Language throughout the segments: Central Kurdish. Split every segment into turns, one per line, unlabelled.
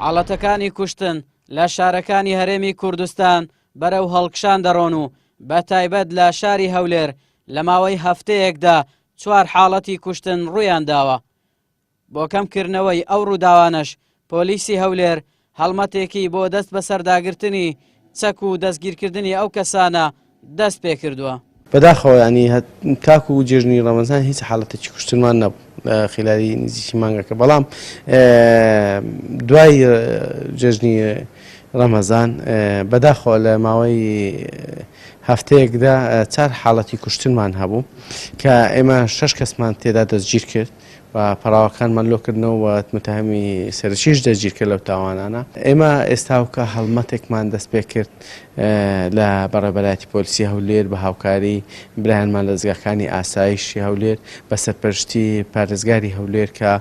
حاڵەتەکانی کوشتن لە شارەکانی هەرێمی کوردستان بەرەو هەڵکشان دەڕۆن و بە تایبەت لە شاری هەولێر لە ماوەی هەفتەیەکدا 4 حاڵەتی کوشتن ڕوویان داوە. بۆ کەمکردنەوەی ئەو ڕووداوانەش پۆلیسی هەولێر هەڵمەتێکی بۆ دەست بە سەرداگرتنی چەک و دەستگیرکردنی ئەو کەسانە دەست پێ کردووە.
بەداخەوە ینی تاکو و جێژنی ڕەمەزان هیچ حاڵەتێکی کوشتنمان نەبوو خلالی نزیکی مانگەکە، بەڵام دوای جێژنی ڕەمەزان بەداخەوە لە ماوەی هەفتەیەکدا 4 حاڵەتی کوشتنمان هەبوو کە ئێمە 6 کەسمان تێدا دەستگیر کرد و پەراوەکانمان لۆکردنەوە متهمی سەرچیش دەستگیر کرد لەو تاوانانە. ئێمە ئێستاوکە هەڵمەتێکمان دەست پێ کرد لە بەڕێبەرایەتی پۆلیسی هەولێر بە هاوکاری برایانمان لە دەستگاکانی ئاسایشی هەولێر بە سەرپەرشتی پارێزگاری هەولێر کە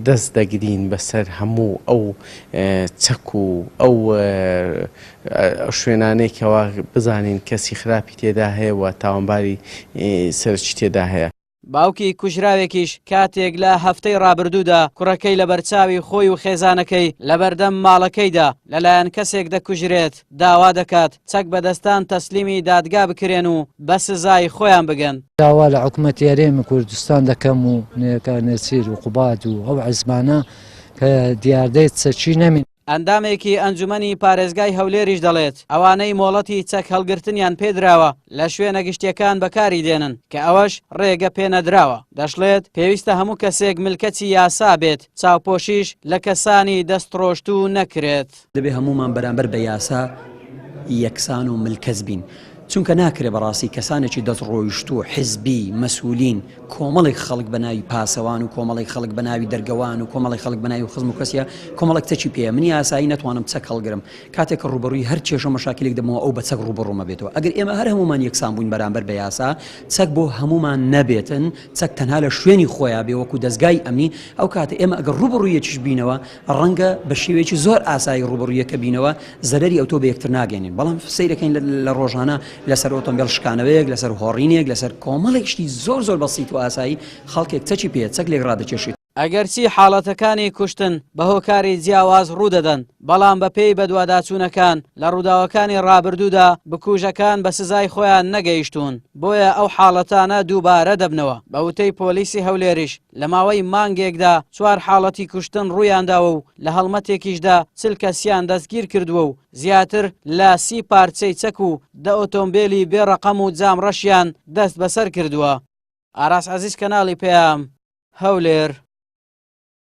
دەست دەگرین بەسەر هەموو ئەو چەک و ئەو شوێنانەی کەوا بزانین کەسی خراپی تێدا هەیە و تاوانباری سەرچی تێدا هەیە.
باوکی کوژراوێکیش کاتێک لە هەفتەی ڕابردوودا کوڕەکەی لە بەرچاوی خۆی و خێزانەکەی لە بەردەم ماڵەکەیدا لەلایەن کەسێک دەکوژرێت داوا دەکات چەک بەدەستان تەسلیمی دادگا بکرێن و بە سزای خۆیان بگەن.
داوا لە حکوومەتی هەرێمی کوردستان دەکەم و نێرکانەسیر و قوبات و ئەو عزمانە کە دیاردەی چەکی نەمین.
ئەندامێکی ئەنجومەنی پارێزگای هەولێریش دەڵێت ئەوانەی مۆڵەتی چەک هەڵگرتنیان پێدراوە لە شوێنە گشتیەکان بەکاری دێنن کە ئەوەش ڕێگە پێنەدراوە. دەشڵێت پێویستە هەموو کەسێک ملکەتی یاسا بێت، چاوپۆشیش لە کەسانی دەستڕۆشتوو نەکرێت.
دەبێ هەمومان بەرامبەر بە یاسا یەکسان و ملکەز بین، چونکە ناکرێ بەڕاستی کەسانێکی دەستڕۆیشت و حیزبی مەسئولین کۆمەڵێک خەڵک بە ناوی پاسەوان و کۆمەڵێک خەڵک بە ناوی دەرگەوان و کۆمەڵی خەڵک بە ناوی خزم و کەسیە کۆمەڵێک چەکی پێ منی ئاسایی نەتوانم چەک هەڵگرم کاتێک کە ڕوبەڕووی هەر کێشە مەشاکلێک دەمەوە ئەو بە چەک ڕوبەڕوومە بێتەوە. ئەگەر ئێمە هەر هەمومان یەکسان بووین بەرامبەر بە یاسا چەک بۆ هەمومان نەبێتن، چەک تەنها لە شوێنی خۆیان بێ وەکو دەستگای ئەمنی، ئەو کاتە ئێمە ئەگەر ڕوبەڕوویەکیش بینەوە ڕەنگە بە شێوەیەکی زۆر ئاسایی ڕوبەڕوویەکە بینەوە زەرەری ئەوتۆ بە یەکتر ناگەێنین. بەڵام سەیرەکەین لە ڕۆژانە لەسەر ئۆتۆمبیل شکانەوەیەک لەسەر هۆڕینێک لەسەر کۆمەڵێکشتی زۆر بەسیط و ئاسایی خەڵکێک چەکی پێ چەک لێک ڕادەکێشێت.
ئەگەرچی حاڵەتەکانی کوشتن بە هۆکاری جیاواز ڕوودەدەن، بەڵام بەپێی بەدواداچوونەکان لە ڕووداوەکانی ڕابردوودا بکوژەکان بە سزای خۆیان نەگەیشتون، بۆیە ئەو حاڵەتانە دووبارە دەبنەوە. بە وتەی پۆلیسی هەولێریش لە ماوەی مانگێکدا 4 حاڵەتی کوشتن ڕوویانداوە و لە هەڵمەتێکیشدا 40 کەسیان دەستگیر کردووە و زیاتر لە 30 پارچەی چەک و 10 ئۆتۆمبیلی بێڕەقەم و جامڕەشیان دەست بەسەر کردووە. ئاراس عەزیز، کەناڵی پێام، هەولێر.